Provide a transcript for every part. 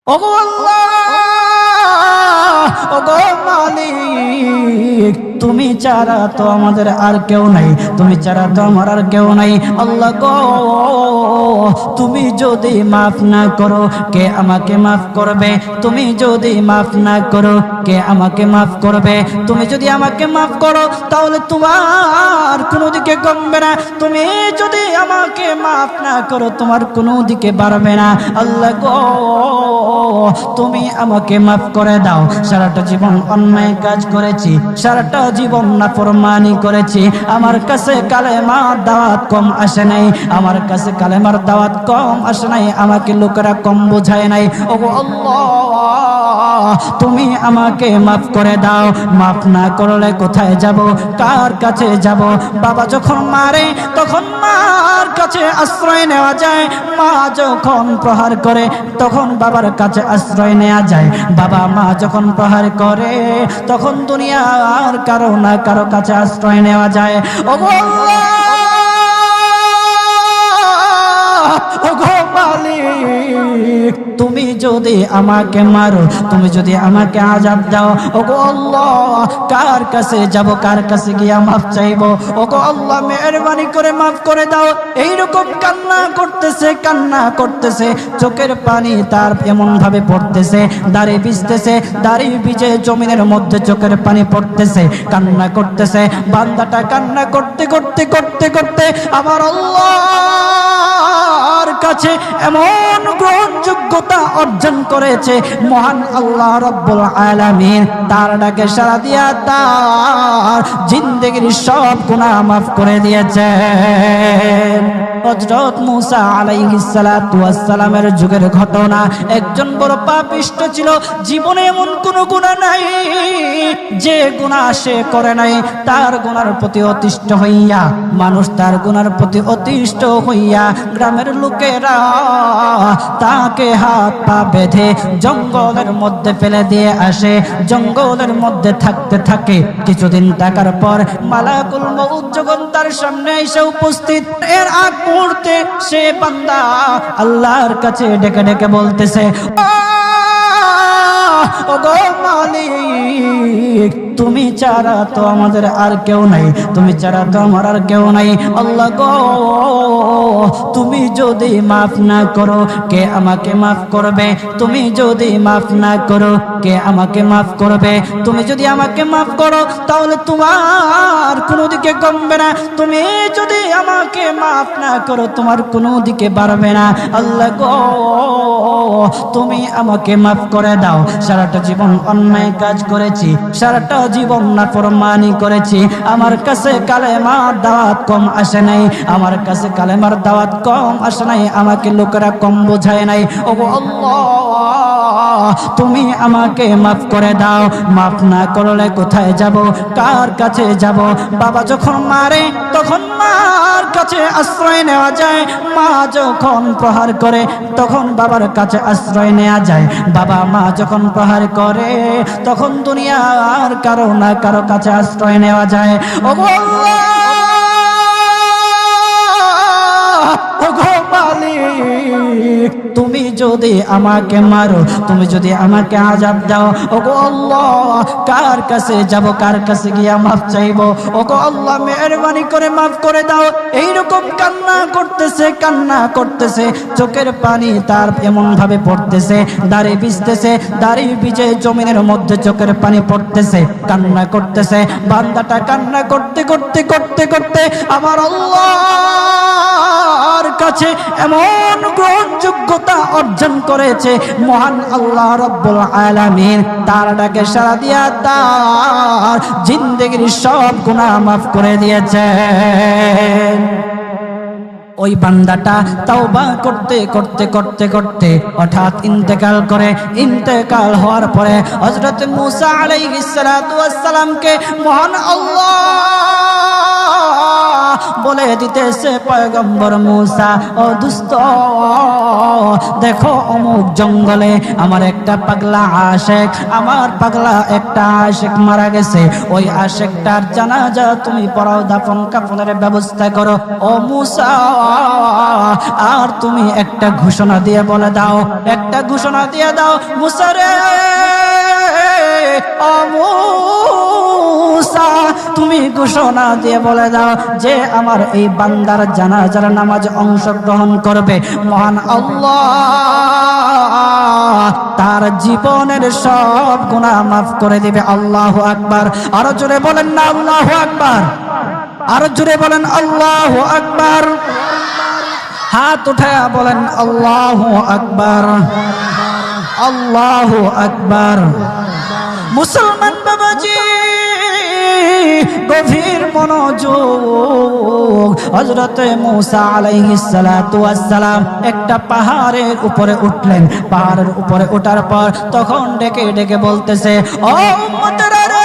ওগো আল্লাহ, ওগো মালিক, তুমি ছাড়া তো আমাদের আর কেউ নাই, তুমি ছাড়া তো আমার আর কেউ নাই। আল্লাহ গো, তুমি যদি মাফ না করো কে আমাকে মাফ করবে? তুমি যদি মাফ না করো কে আমাকে মাফ করবে? তুমি যদি আমাকে মাফ করো তাহলে তোমার কোনো দিকে কমবে না, তুমি যদি আমাকে মাফ না করো তোমার কোনো দিকে বাড়বে না। আল্লাহ গো, তুমি আমাকে মাফ করে দাও। সারাটা জীবন অন্যায় কাজ করেছি, সারাটা জীবন নাফরমানি করেছি, আমার কাছে কালেমার দাওয়াত কম আসে নাই, আমার কাছে কালেমার দাওয়াত কম আসে নাই, আমাকে লোকেরা কম বোঝায় নাই। ওগো আল্লাহ, তুমি আমাকে মাফ করে দাও। মাফ না করলে কোথায় যাব, কার কাছে যাব? বাবা যখন মারে তখন মার কাছে আশ্রয় নেওয়া যায়, মা যখন প্রহার করে তখন বাবার কাছে আশ্রয় নেওয়া যায়, বাবা মা যখন প্রহার করে তখন দুনিয়ার কারো না কারো কাছে আশ্রয় নেওয়া যায়। ওগো আল্লাহ, ওগো মালিক, তুমি যদি আমাকে মারো, তুমি যদি আমাকে আযাব দাও, ওগো আল্লাহ, কার কাছে যাব, কার কাছে গিয়া মাফ চাইবো? ওগো আল্লাহ, মেহেরবানি করে মাফ করে দাও। এইরকম কান্না করতেছে, কান্না করতেছে, চোখের পানি তার এমন ভাবে পড়তেছে, দাড়ি ভিজতেছে, দাড়ি ভিজে জমিনের মধ্যে চোখের পানি পড়তেছে, কান্না করতেছে। বান্দাটা কান্না করতে করতে করতে করতে আমার আল্লাহর কাছে এমন গ্রহণযোগ্যতা অর্জন করেছে, মহান আল্লাহ রাব্বুল আলামিন তার ডাকে সাড়া দিয়া তার জিন্দেগির সব গুনাহ মাফ করে দিয়েছেন। হযরত মূসা আলাইহিস সালাতু ওয়াস সালামের যুগের ঘটনা। একজন বড় পাপিষ্ট ছিল, জীবনে এমন কোন গুনাহ নাই যে গুনাহ সে করে নাই। তার গুনার প্রতি অতিষ্ঠ হইয়া, মানুষ তার গুনার প্রতি অতিষ্ঠ হইয়া গ্রামের লোকেরা তাকে হাত পা বেঁধে জঙ্গলের মধ্যে ফেলে দিয়ে আসে। জঙ্গলের মধ্যে থাকতে থাকে, কিছুদিন থাকার পর মালাকুল মউত যখন তার সামনে এসে উপস্থিত, এর আগ মুহূর্তে সে বান্দা আল্লাহর কাছে ডেকে ডেকে বলতেছে, ওগো মালিক, তুমি ছাড়া তো আমাদের আর কেউ নাই, তুমি ছাড়া তো আমার আর কেউ নাই। আল্লাহ গো, তুমি যদি মাফ না করো কে আমাকে মাফ করবে? তুমি যদি মাফ না করো কে আমাকে মাফ করবে? তুমি যদি আমাকে মাফ করো তাহলে তোমার কোনো দিকে কমবে না, তুমি যদি আমাকে মাফ না করো তোমার কোনো দিকে বাড়বে না। আল্লাহ গো, তুমি আমাকে মাফ করে দাও। সারাটা জীবন অন্যায় কাজ করেছি, সারাটা জীবন নাফরমানি করেছি, আমার কাছে কালেমার দাওয়াত কম আসে নাই, আমার কাছে কালেমার দাওয়াত কম আসে নাই, আমাকে লোকেরা কম বোঝায় নাই। ওগো আল্লাহ, তুমি আমাকে মাফ করে দাও। মাফ না করলে কোথায় যাব, কার কাছে যাব? বাবা যখন মারে তখন মার কাছে আশ্রয় নেওয়া যায়, মা যখন প্রহার করে তখন বাবার কাছে আশ্রয় নেওয়া যায়, বাবা মা যখন প্রহার করে তখন দুনিয়ার কারো না কারো কাছে আশ্রয় নেওয়া যায়। ওগো আল্লাহ, ওগো মালিক, তুমি যদি আমাকে মারো, তুমি যদি আমাকে আযাব দাও, ওগো আল্লাহ, কার কাছে যাব, কার কাছে গিয়া মাফ চাইবো? ওগো আল্লাহ, মেহেরবানি করে মাফ করে দাও। এইরকম কান্না করতেছে, কান্না করতেছে, চোখের পানি তার এমন ভাবে পড়তেছে, দাড়ি ভিজতেছে, দাড়ি ভিজে জমিনের মধ্যে চোখের পানি পড়তেছে, কান্না করতেছে। বান্দাটা কান্না করতে করতে করতে করতে আমার আল্লাহর কাছে এমন গ্রহণযোগ্যতা অর্জন করেছে, মহান আল্লাহ রাব্বুল আলামিন তার ডাকে সাড়া দিয়া তার জিন্দেগির সব গুনাহ মাফ করে দিয়েছেন। ওই বান্দাটা তাওবা করতে করতে করতে করতে হঠাৎ ইন্তেকাল করে। ইন্তেকাল হওয়ার পরে হযরত মূসা আলাইহিস সালাতু ওয়াস সালামকে মহান আল্লাহ বলে দিতেছে পয়গম্বর মূসা, ও দুস্থ, দেখো অমুক জঙ্গলে আমার একটা পাগলা আশেক, আমার পাগলা একটা আশেক মারা গেছে, ওই আশেকটার জানাজা তুমি পড়াও, দাফন কাফনের ব্যবস্থা করো। ও মূসা, আর তুমি একটা ঘোষণা দিয়ে বলে দাও, একটা ঘোষণা দিয়ে দাও মূসা রে, ও মূসা, তুমি ঘোষণা দিয়ে বলে দাও যে আমার এই বান্দার জানাজার নামাজে অংশগ্রহণ করবে, মহান আল্লাহ তার জীবনের সব গুনাহ মাফ করে দিবে। আল্লাহু আকবার। আরো জোরে বলেন না আল্লাহু আকবার, আরো জোরে বলেন আল্লাহু আকবার। হাত উঠায়া বলেন আল্লাহু আকবার, আল্লাহু আকবার। মুসলমান বাবাজি, গভীর মনোযোগ। হযরতে মূসা আলাইহিস সালাতু ওয়াস সালাম একটা পাহাড়ের উপরে উঠলেন। পাহাড়ের উপরে ওঠার পর তখন ডেকে ডেকে বলতেছে, ও উম্মতেরা রে,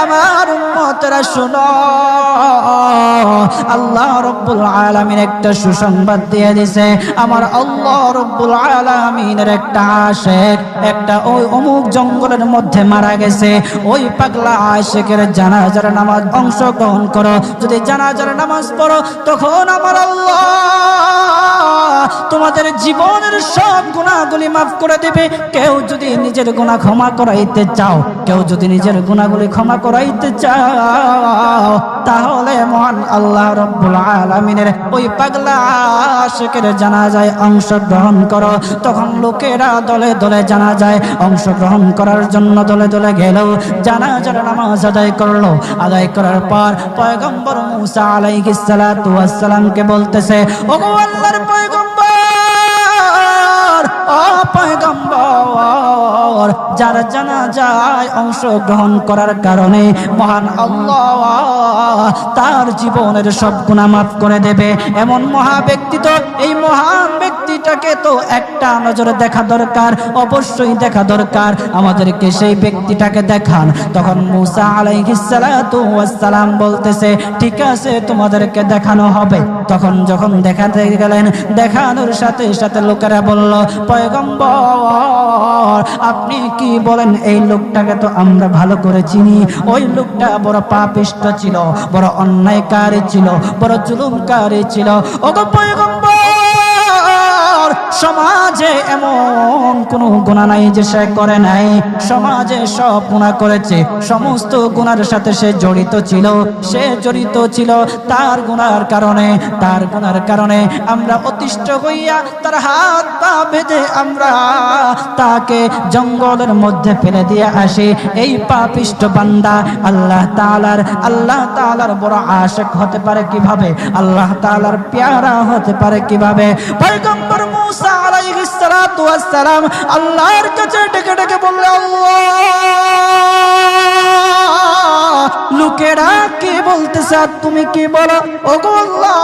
আমার উম্মতেরা শোনো, আল্লাহ রাব্বুল আলামিন একটা সুসংবাদ দিয়ে দিয়েছে। আমার আল্লাহ রাব্বুল আলামিনের একটা আশিক, একটা ওই অমুক জঙ্গলের মধ্যে মারা গেছে, ওই পাগলা আশিকের জানাজার নামাজ অংশগ্রহণ করো। যদি জানাজার নামাজ পড়ো, তখন আমার আল্লাহ তোমাদের জীবনের সব গুনাহগুলি মাফ করে দেবে। কেউ যদি নিজের গুনাহ ক্ষমা করাইতে চাও, কেউ যদি নিজের গুনাহগুলি ক্ষমা করাইতে চাও, তাহলে মহান আল্লাহ রাব্বুল আলামিনের ওই পাগলা আশিকের জানাজায় অংশগ্রহণ করো। তখন লোকেরা দলে দলে জানাজায় অংশগ্রহণ করার জন্য দলে দলে গেল, জানাজার নামাজ আদায় করলো। আদায় করার পর পয়গম্বর মূসা আলাইহিস সালাতু ওয়াস সালামকে বলতেছে, ওগো আল্লাহর পয়গম্বর, ও পয়গম্বর, যার জানাজায় অংশগ্রহণ করার কারণে মহান আল্লাহ তার জীবনের সব গুনাহ মাফ করে দেবে, এমন মহা ব্যক্তি তো, এই মহান ব্যক্তিটাকে তো একটা নজরে দেখা দরকার, অবশ্যই দেখা দরকার, আমাদেরকে সেই ব্যক্তিটাকে দেখান। তখন মূসা আলাইহিস সালাতু ওয়াস সালাম বলতেছে, ঠিক আছে, তোমাদেরকে দেখানো হবে। তখন যখন দেখাতে গেলেন, দেখানোর সাথে সাথে লোকেরা বলল, পয়গম্বর, আপনি কি বলেন, এই লোকটাকে তো আমরা ভালো করে চিনি, ওই লোকটা বড় পাপিষ্ঠ ছিল, বড় অন্যায়কারী ছিল, বড় জুলুমকারী ছিল। ওগো পয়গম্বর, সমাজে এমন কোন গুনাহ নাই যে সে করে নাই, সমাজে সব গুনাহ করেছে, সমস্ত গুনার সাথে সে জড়িত ছিল, সে জড়িত ছিল। তার গুনার কারণে, তার গুনার কারণে আমরা অতিষ্ঠ হইয়া তার হাত পা বেঁধে আমরা তাকে জঙ্গলের মধ্যে ফেলে দিয়ে আসি। এই পাপিষ্ঠ বান্দা আল্লাহ তাআলার বড় আশিক হতে পারে কিভাবে? আল্লাহ তাআলার পেয়ারা হতে পারে কিভাবে? পয়গম্বর মূসা আলাইহিস সালাতু ওয়াস সালাম আল্লাহর কাছে ডেকে ডেকে বললেন, আল্লাহ, লোকেরা কি বলতেছে আর তুমি কি বলো? ওগো আল্লাহ,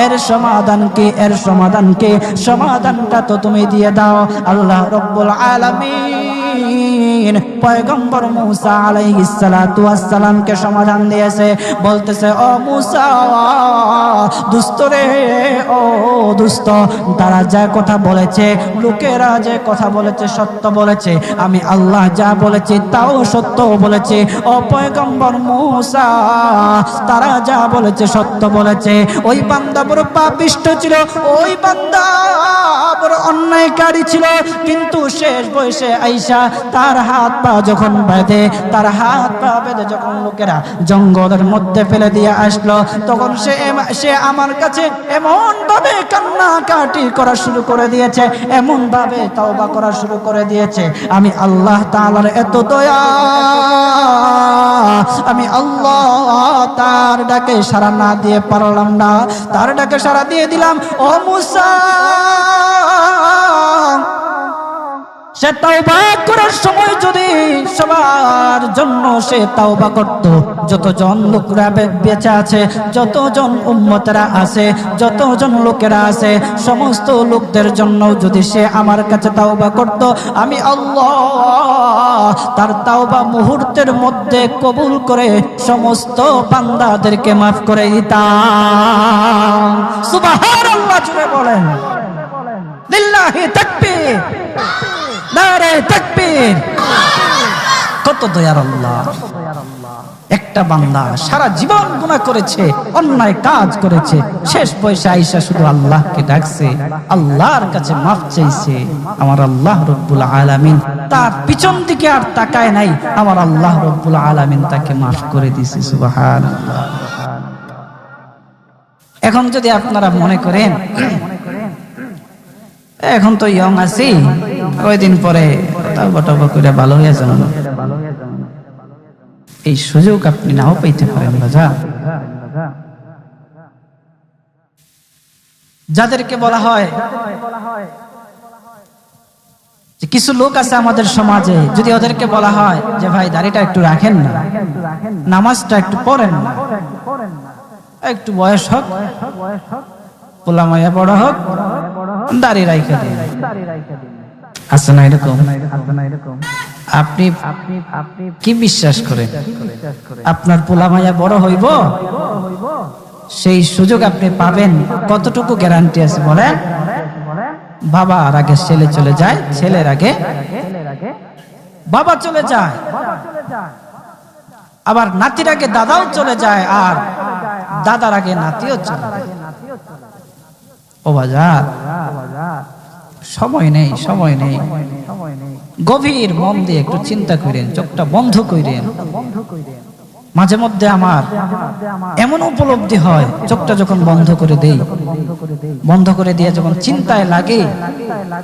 এর সমাধান কি? এর সমাধান কি? সমাধানটা তো তুমি দিয়ে দাও। আল্লাহ রাব্বুল আলামিন পয়গম্বর মূসা আলাইহিস সালাতু ওয়াস সালামকে সমাধান দিয়েছে। বলতেছে, ও মূসা, দুষ্ট রে, ও দুষ্ট, তারা যা কথা বলেছে, লোকেরা যে কথা বলেছে সত্য বলেছে, আমি আল্লাহ যা বলেছি তাও সত্য বলেছে। ও পয়গম্বর মূসা, তারা যা বলেছে সত্য বলেছে। ওই বান্দা বড় পাপিষ্ঠ ছিল, ওই বান্দা বড় অন্যায়কারী ছিল, কিন্তু শেষ বয়সে আইসা তার হাত পা যখন বেঁধে, তার হাত পা বেঁধে যখন লোকেরা জঙ্গলের মধ্যে ফেলে দিয়ে আসলো, তখন সে আমার কাছে এমন ভাবে কান্নাকাটি করা শুরু করে দিয়েছে, এমন ভাবে তওবা করা শুরু করে দিয়েছে। আমি আল্লাহ তাআলার এত দয়া, আমি আল্লাহ তার ডাকে সাড়া না দিয়ে পারলাম না, তার ডাকে সাড়া দিয়ে দিলাম। ও মূসা, সে তাওবা করার সময় যদি সবার জন্য সে তাওবা করত, যতজন লোকরা বেঁচে আছে, যতজন উম্মতেরা আছে, যতজন লোকেরা আছে, সমস্ত লোকদের জন্য যদি সে আমার কাছে তাওবা করত, আমি আল্লাহ তার তাওবা মুহূর্তের মধ্যে কবুল করে সমস্ত বান্দাদেরকে মাফ করে দিতাম। সুবহানাল্লাহ জুড়ে বলেন, লিল্লাহি তাকবীর, নারে তাকবীর। কত দয়ার আল্লাহ! একটা বান্দা সারা জীবন গুনাহ করেছে, অন্যায় কাজ করেছে, শেষ বয়সে আইসা শুধু আল্লাহকে ডাকছে, আল্লাহর কাছে মাফ চাইছে। আমার আল্লাহ রব্বুল আলামিন তার পিছন দিকে আর তাকায় নাই, আমার আল্লাহ রব্বুল আলামিন তাকে মাফ করে দিয়েছে। সুবহানাল্লাহ। এখন যদি আপনারা মনে করেন এখন তো ইয়ং আছি, কয়দিন পরে তাওবা টাওবা করে ভালো হয়ে যাবেন, এই সুযোগ আপনি নাও পাইতে পারেন। যাদেরকে বলা হয় যে কিছু লোক আছে আমাদের সমাজে, যদি ওদেরকে বলা হয় যে ভাই দাড়িটা একটু রাখেন না, নামাজটা একটু পড়েন না, একটু বয়স হোক, পোলা মাইয়া বড় হোক, দাড়ি রাইখা দিন, আছে না এরকম? আপনি কি বিশ্বাস করেন আপনার পোলা মাইয়া বড় হইব? সেই সুযোগ আপনি পাবেন? কতটুকু গ্যারান্টি আছে বলেন? বাবার আগে ছেলে চলে যায়, ছেলের আগে বাবা চলে যায়, আবার নাতির আগে দাদাও চলে যায়, আর দাদার আগে নাতিও চলে যায়। ও বাজার, সময় নেই, সময় নেই। গভীর মন দিয়ে একটু চিন্তা করেন, চোখটা বন্ধ করেন। মাঝে মধ্যে আমার এমন উপলব্ধি হয়, চোখটা যখন বন্ধ করে দেই, বন্ধ করে দিয়ে যখন চিন্তায় লাগে,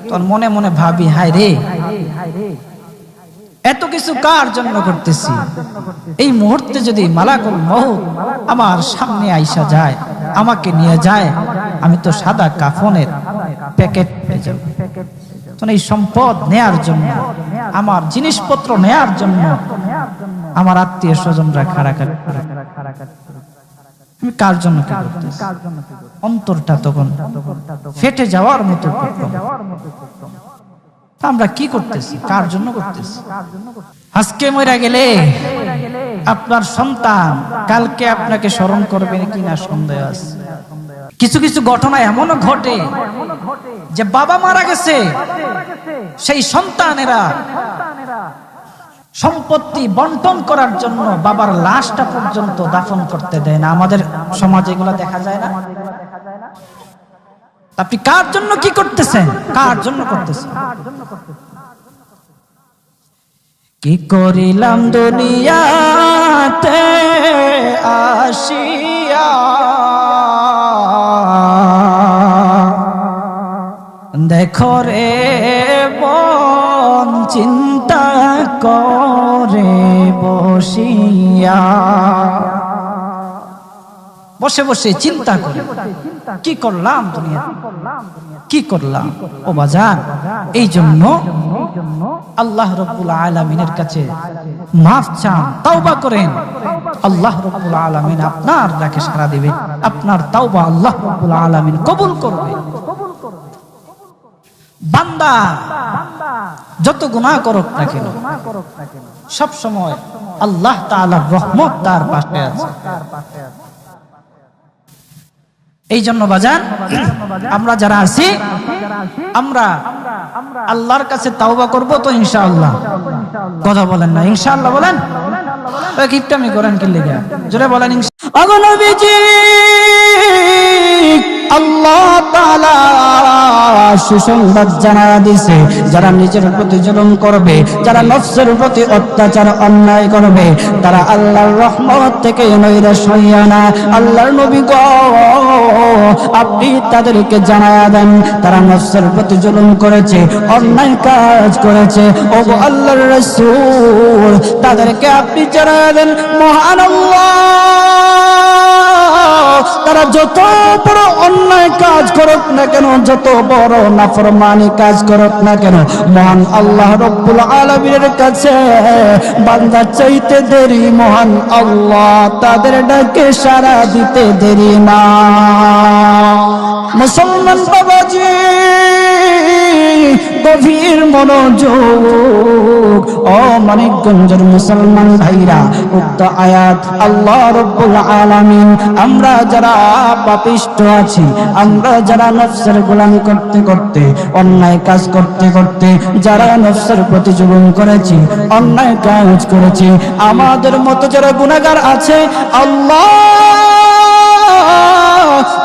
তখন মনে মনে ভাবি, হায় রে, এত কিছু কার জন্য করতেছি? এই মুহূর্তে যদি মালাকুল মউত আমার সামনে আইসা যায়, আমাকে নিয়ে যায়, আমি তো সাদা কাফনের প্যাকেট পেয়ে যাব। এই সম্পদ নেয়ার জন্য, আমার জিনিসপত্র নেয়ার জন্য আমার আত্মীয় স্বজনরা খাড়াখাড়ি করে, আমি কার জন্য কি করতেছি? অন্তরটা তখন ফেটে যাওয়ার মতো। আমরা কি করতেছি? কার জন্য করতেছি? আজকে মরে গেলে আপনার সন্তান কালকে আপনাকে স্মরণ করবে কিনা সন্দেহ আছে। কিছু কিছু ঘটনা এমনও ঘটে যে বাবা মারা গেছে, সেই সন্তানেরা সম্পত্তি বন্টন করার জন্য বাবার লাশটা পর্যন্ত দাফন করতে দেয় না। আমাদের সমাজে এগুলো দেখা যায় না? আপনি কার জন্য কি করতেছেন? কার জন্য করতেছেন? কি করিলাম দুনিয়াতে আসিয়া, দেখো রে মন চিন্তা করে বসিয়া, বসে বসে চিন্তা করে কি করলাম দুনিয়া, কি করলাম। ও বাজান, এই জন্য আল্লাহ রাব্বুল আলামিনের কাছে মাফ চান, তাওবা করেন। আল্লাহ রাব্বুল আলামিন আপনার ডাকে সাড়া দিবে, আপনার তাওবা আল্লাহ রাব্বুল আলামিন কবুল করবে। বান্দা যত গুনাহ করুক না কেন, সব সময় আল্লাহ তাআলার রহমত তার পাশে আছে। এই জন্য বাজান, আমরা যারা আছি, আমরা আল্লাহর কাছে তাওবা করব তো ইনশাআল্লাহ। কথা বলেন না ইনশাআল্লাহ? বলেন, কিপটামি করেন কি লেগে? জোরে বলেন ইনশাআল্লাহ। নবীজি আল্লাহ তাআলা সুসংবাদ জানায়া দিয়েছে, যারা নিজের প্রতি জুলুম করবে, যারা নফসের প্রতি অত্যাচার অন্যায় করবে, তারা আল্লাহর রহমত থেকে নৈরাশ হইয়া না। আল্লাহর নবী গো, আপনি তাদেরকে জানায়া দেন, তারা নফসের প্রতি জুলুম করেছে, অন্যায় কাজ করেছে। ও গো আল্লাহর রাসূল, তাদেরকে আপনি জানায়া দেন, মহান আল্লাহ তারা যত বড় অন্যায় কাজ করুক না কেন, যত বড় নাফরমানি কাজ করুক না কেন, মহান আল্লাহ রব্বুল আলামিনের কাছে বান্দা চাইতে দেরি মহান আল্লাহ তাদের ডাকে সাড়া দিতে দেরি না। মুসলমান বাবাজি গভীর মনোযোগ, ও মানিকগঞ্জের মুসলমান ভাইরা, উক্ত আয়াত আল্লাহ রব্বুল আলামিন আমরা যারা পাপিষ্ঠ আছি, আমরা যারা নফসের গোলামি করতে করতে, অন্যায় কাজ করতে করতে যারা নফসের প্রতি জুলুম করেছি, অন্যায় কাজ করেছি, আমাদের মতো যারা গুনাহগার আছে, আল্লাহ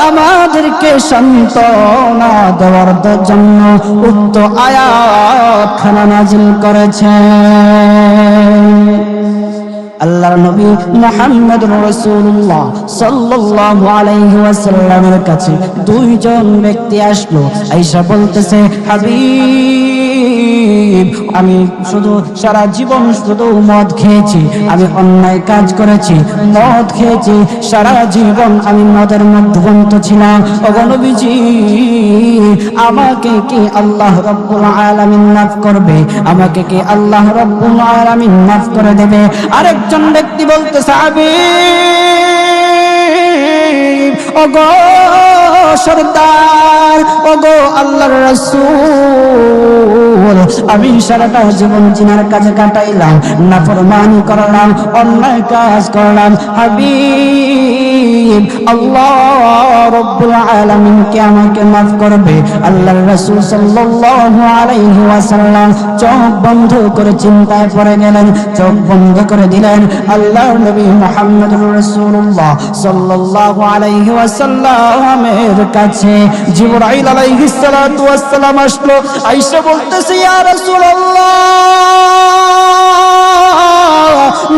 আমাদেরকে সান্ত্বনা দেওয়ার জন্য উক্ত আয়াত খানা নাজিল করেছেন। আল্লাহর নবী মুহাম্মদুর রাসূলুল্লাহ সাল্লাল্লাহু আলাইহি ওয়াসাল্লামের কাছে দুইজন ব্যক্তি আসলো, আয়েশা বলতেছে, হাবিব, আমি শুধু সারা জীবন শুধু মদ খেয়েছি, আমি অন্যায় কাজ করেছি, মদ খেয়েছি, সারা জীবন আমি মদের মধ্যবন্ত ছিলাম, ওগো নবীজি আমাকে কি আল্লাহ রাব্বুল আলামিন মাফ করবে? আমাকে কি আল্লাহ রাব্বুল আলামিন মাফ করে দেবে? আরেকজন ব্যক্তি বলতেছে, হাবিব, ওগো সরদার, ওগো আল্লাহর রাসূল, আমি সারাটা জীবন জিনার কাজে কাটাইলাম, নাফরমানি করলাম, অন্যায় কাজ করলাম, হাবিব আল্লাহ রব্বুল আলামিন কি আমাকে মাফ করবে? আল্লাহর রাসূল সাল্লাল্লাহু আলাইহি ওয়াসাল্লাম চোখ বন্ধ করে চিন্তায় পড়ে গেলেন, চোখ বন্ধ করে দিলেন। আল্লাহর নবী মুহাম্মদুর রাসূলুল্লাহ সাল্লাল্লাহু আলাইহি ওয়াসাল্লামের কাছে জিবরাইল আলাইহিস সালাতু ওয়াস সালাম আসলো। আয়েশা বলতেছে, ইয়া রাসূলুল্লাহ,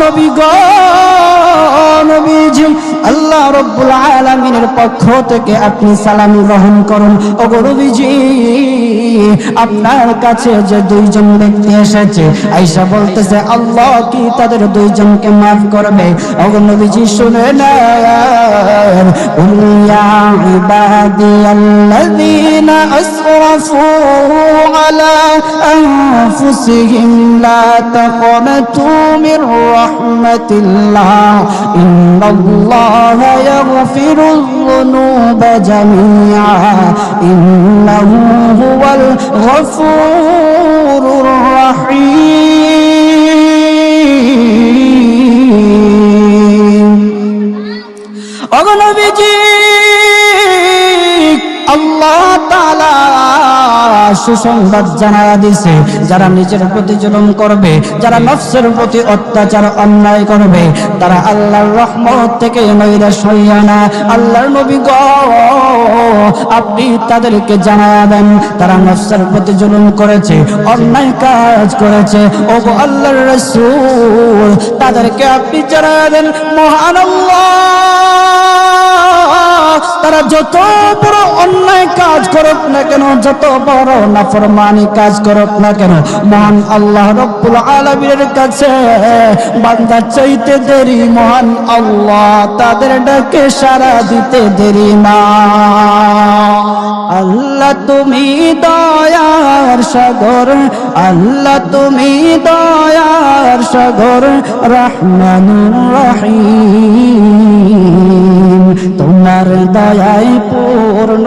নবী গো, নবীজি, আল্লাহ রব্বুল আলামিনের পক্ষ থেকে আপনি সালাম গ্রহণ করুন। ওগো নবীজি, আপনার কাছে যে দুইজন ব্যক্তি এসেছে, আয়েশা বলতেছে, আল্লাহ কি তাদের দুইজনকে মাফ করবে? ওগো নবীজি শুনে নেন, কুল ইয়া ইবাদিয়াল্লাযীনা আসরাফু আলা আনফুসিহিম লা তাকনাতু মির রাহমাতিল্লাহ ইন্নাল্লাহা ইয়াগফিরুয যুনুবা জামিআ ইন্নাহু হুয়াল গফুরুর রাহিম। ওগো নবীজি, আল্লাহ তাআলা সুসংবাদ জানায়া দিছে, যারা নিজের প্রতি জুলুম করবে, যারা নফসের প্রতি অত্যাচার অন্যায় করবে, তারা আল্লাহর রহমত থেকে নৈরাশ হইয়া না। আল্লাহর নবী গো, আপনি তাদেরকে জানায়া দেন, তারা নফসের প্রতি জুলুম করেছে, অন্যায় কাজ করেছে, ওগো আল্লাহর রাসূল তাদেরকে আপনি জানায়া দেন, মহান আল্লাহ তারা যত বড় অন্যায় কাজ করুক না কেন, যত বড় নাফরমানি কাজ করুক না কেন, মহান আল্লাহ রব্বুল আলামিনের কাছে বান্দা চাইতে দেরি মহান আল্লাহ তাদের ডাকে সাড়া দিতে দেরি না। আল্লাহ তুমি দয়ার সাগর, আল্লাহ তুমি দয়ার সাগর, রহমানুর রহিম, তোমার দয়ায় পূর্ণ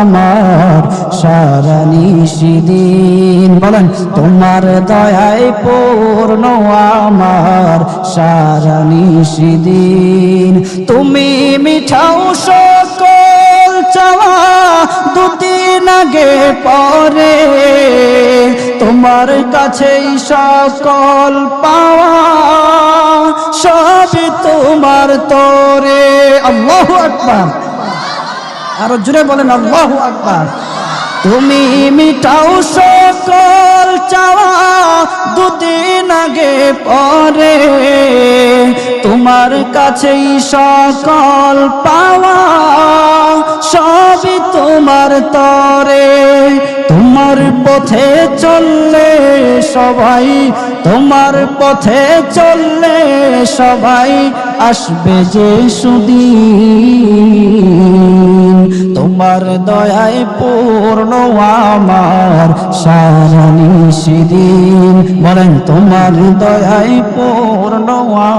আমার সারা নিশিদিন। বলেন, তোমার দয়ায় পূর্ণ আমার সারা নিশিদিন। তুমি মিঠাও সকল চাওয়া দুদিন আগে পরে, তোমার কাছেই সকল পাওয়া সবই তোমার তরে। আল্লাহু আকবার, আরো জোরে বলেন আল্লাহু আকবার। তুমি মিটাও সকল চাওয়া দুদিন আগে পরে, তোমার কাছেই সকল পাওয়া সবই তো তোমার তরে, তোমার পথে চললে সবাই, তোমার পথে চললে সবাই আসবে যে সুদিন। তোমার দয়ায় পূর্ণ আমার সারা নিশিদিন, বলেন তোমার দয়ায় পূর্ণ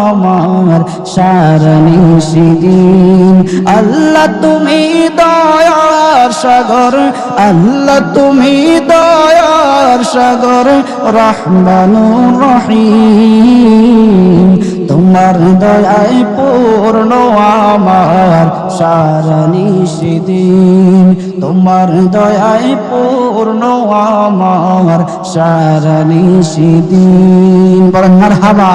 আমার সারা নিশিদিন। আল্লাহ তুমি দয়ার সাগর, আল্লাহ তুমি দয়ার সাগর, রহমানুর রহিম। তোমার দয়ায় পূর্ণ আমার সারা নিশিদিন, তোমার দয়ায় পূর্ণ আমার সারা নিশিদিন। বলেন মারহাবা।